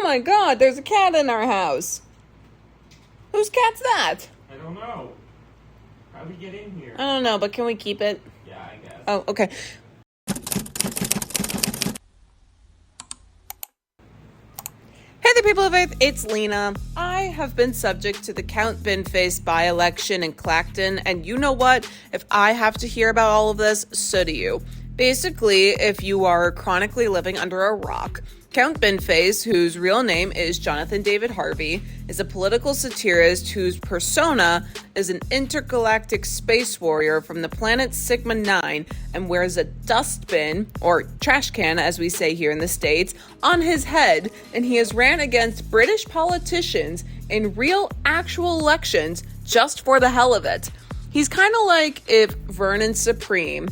my god, there's a cat in our house. Whose cat's that? I don't know. How did we get in here? I don't know, but can we keep it? Yeah, I guess. Oh, okay. Hey there, people of Faith, it's Lena. I have been subject to the Count Binface by-election in Clacton, and you know what? If I have to hear about all of this, so do you. Basically, if you are chronically living under a rock, Count Binface, whose real name is Jonathan David Harvey, is a political satirist whose persona is an intergalactic space warrior from the planet Sigma 9 and wears a dustbin, or trash can as we say here in the States, on his head, and he has ran against British politicians in real, actual elections just for the hell of it. He's kind of like if Vernon Supreme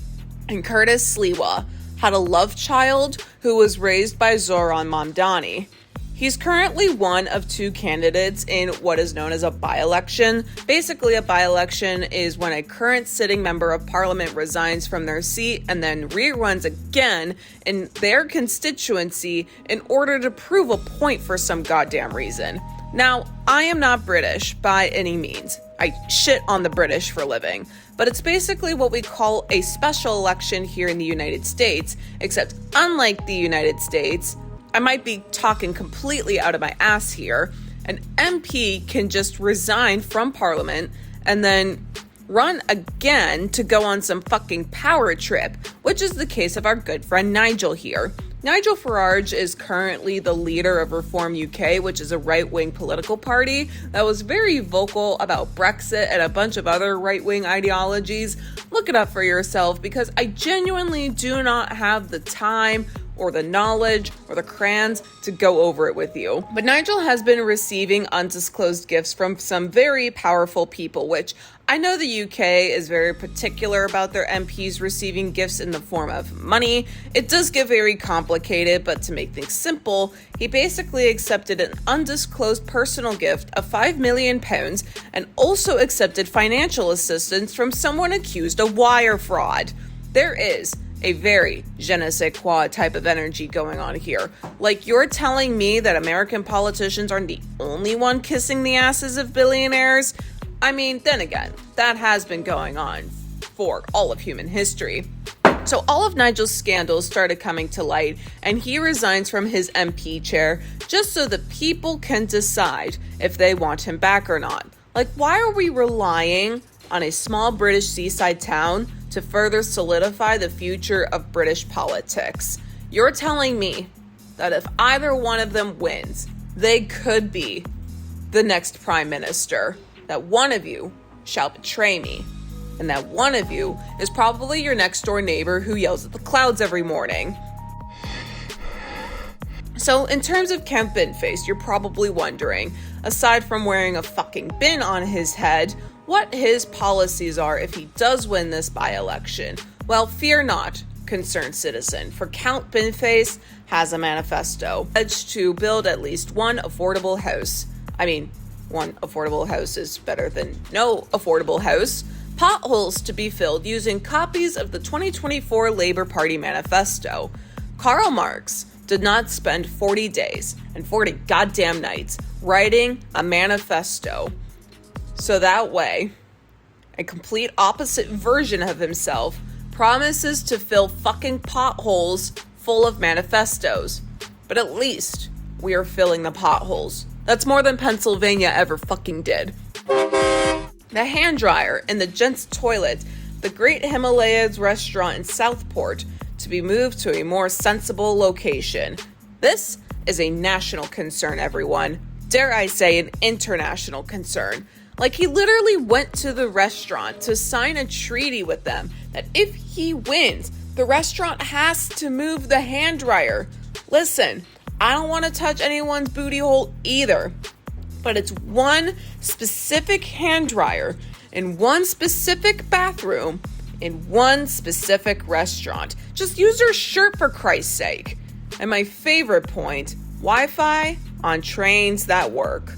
and Curtis Sliwa had a love child who was raised by Zohran Mamdani. He's currently one of two candidates in what is known as a by-election. Basically, a by-election is when a current sitting member of parliament resigns from their seat and then reruns again in their constituency in order to prove a point for some goddamn reason. Now, I am not British by any means. I shit on the British for a living. But it's basically what we call a special election here in the United States, except unlike the United States, I might be talking completely out of my ass here, an MP can just resign from Parliament and then run again to go on some fucking power trip, which is the case of our good friend Nigel here. Nigel Farage is currently the leader of Reform UK, which is a right-wing political party that was very vocal about Brexit and a bunch of other right-wing ideologies. Look it up for yourself because I genuinely do not have the time or the knowledge or the crayons to go over it with you. But Nigel has been receiving undisclosed gifts from some very powerful people, which I know the UK is very particular about their MPs receiving gifts in the form of money. It does get very complicated, but to make things simple, he basically accepted an undisclosed personal gift of £5 million and also accepted financial assistance from someone accused of wire fraud. There is a very je ne sais quoi type of energy going on here. Like, you're telling me that American politicians aren't the only one kissing the asses of billionaires? I mean, then again, that has been going on for all of human history. So all of Nigel's scandals started coming to light, and he resigns from his MP chair just so the people can decide if they want him back or not. Like, why are we relying on a small British seaside town to further solidify the future of British politics? You're telling me that if either one of them wins, they could be the next prime minister, that one of you shall betray me, and that one of you is probably your next door neighbor who yells at the clouds every morning. So in terms of Count Binface, you're probably wondering, aside from wearing a fucking bin on his head, what his policies are if he does win this by-election. Well, fear not, concerned citizen, for Count Binface has a manifesto pledged to build at least one affordable house. I mean, one affordable house is better than no affordable house. Potholes to be filled using copies of the 2024 Labour Party manifesto. Karl Marx did not spend 40 days and 40 goddamn nights writing a manifesto. So that way, a complete opposite version of himself promises to fill fucking potholes full of manifestos. But at least we are filling the potholes. That's more than Pennsylvania ever fucking did. The hand dryer in the gents' toilet, the Great Himalayas restaurant in Southport, to be moved to a more sensible location. This is a national concern, everyone. Dare I say, an international concern. Like, he literally went to the restaurant to sign a treaty with them that if he wins, the restaurant has to move the hand dryer. Listen, I don't want to touch anyone's booty hole either, but it's one specific hand dryer in one specific bathroom in one specific restaurant. Just use your shirt for Christ's sake. And my favorite point, Wi-Fi on trains that work.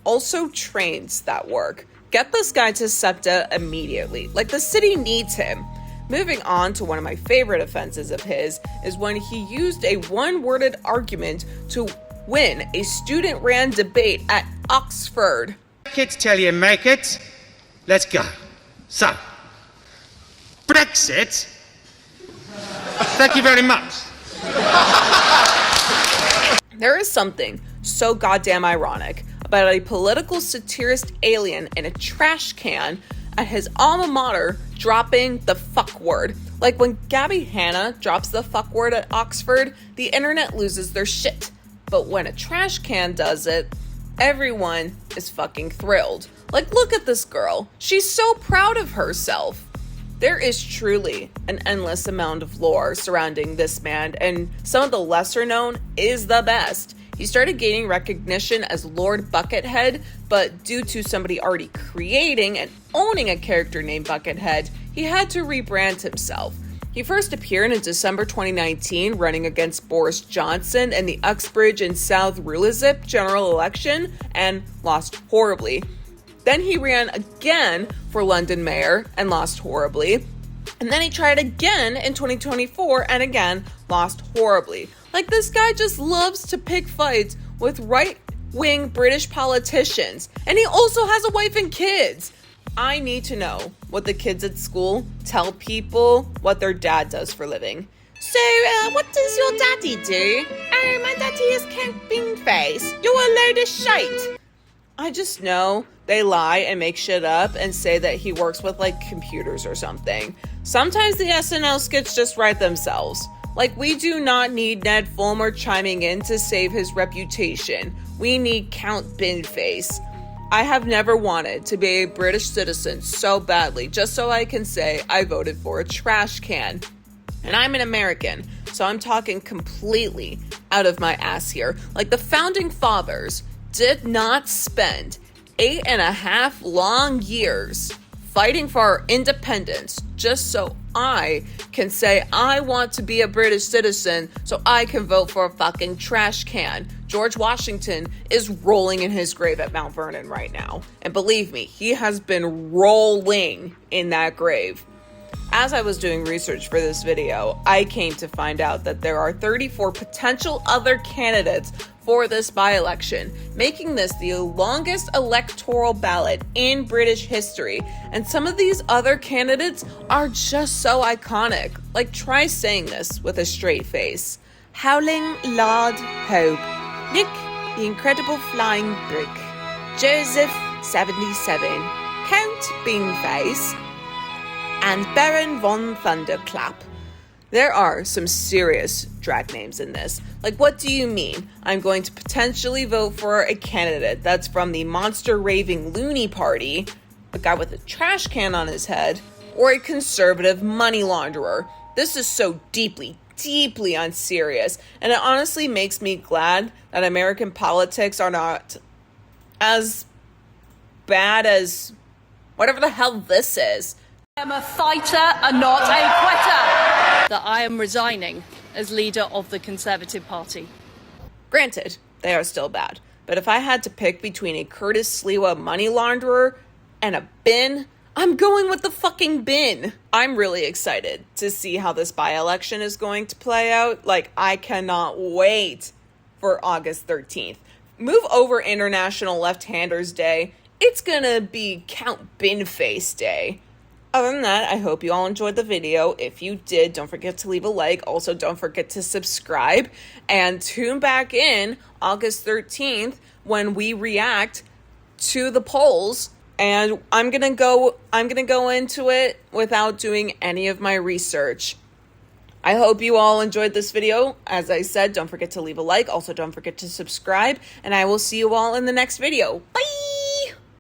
Also trains that work. Get this guy to SEPTA immediately. Like, the city needs him. Moving on to one of my favorite offenses of his is when he used a one-worded argument to win a student-ran debate at Oxford. Kids tell you make it. Let's go. So, Brexit. Thank you very much. There is something so goddamn ironic about a political satirist alien in a trash can at his alma mater dropping the fuck word. Like when Gabby Hanna drops the fuck word at Oxford, the internet loses their shit. But when a trash can does it, everyone is fucking thrilled. Like, look at this girl. She's so proud of herself. There is truly an endless amount of lore surrounding this man, and some of the lesser known is the best. He started gaining recognition as Lord Buckethead, but due to somebody already creating and owning a character named Buckethead, he had to rebrand himself. He first appeared in December 2019 running against Boris Johnson in the Uxbridge and South Rulizip general election and lost horribly. Then he ran again for London mayor and lost horribly. And then he tried again in 2024 and again lost horribly. Like, this guy just loves to pick fights with right-wing British politicians. And he also has a wife and kids. I need to know what the kids at school tell people what their dad does for a living. So, what does your daddy do? Oh, my daddy is Count Binface. You're a load of shite. I just know they lie and make shit up and say that he works with, like, computers or something. Sometimes the SNL skits just write themselves. Like, we do not need Ned Fulmer chiming in to save his reputation. We need Count Binface. I have never wanted to be a British citizen so badly just so I can say I voted for a trash can. And I'm an American, so I'm talking completely out of my ass here. Like, the founding fathers did not spend 8.5 long years fighting for our independence just so I can say I want to be a British citizen so I can vote for a fucking trash can. George Washington is rolling in his grave at Mount Vernon right now. And believe me, he has been rolling in that grave. As I was doing research for this video, I came to find out that there are 34 potential other candidates for this by-election, making this the longest electoral ballot in British history. And some of these other candidates are just so iconic. Like, try saying this with a straight face. Howling Lord Hope, Nick, the Incredible Flying Brick, Joseph 77, Count Binface, and Baron von Thunderclap. There are some serious drag names in this. Like, what do you mean? I'm going to potentially vote for a candidate that's from the monster raving loony party, a guy with a trash can on his head, or a conservative money launderer. This is so deeply unserious, and it honestly makes me glad that American politics are not as bad as whatever the hell this is. I am a fighter and not a quitter. That I am resigning as leader of the Conservative Party. Granted, they are still bad, but if I had to pick between a Curtis Sliwa money launderer and a bin, I'm going with the fucking bin. I'm really excited to see how this by-election is going to play out. Like, I cannot wait for August 13th. Move over International Left-Handers Day. It's gonna be Count Binface Day. Other than that, I hope you all enjoyed the video. If you did, don't forget to leave a like. Also, don't forget to subscribe. And tune back in August 13th when we react to the polls. And I'm gonna go into it without doing any of my research. I hope you all enjoyed this video. As I said, don't forget to leave a like. Also, don't forget to subscribe. And I will see you all in the next video. Bye!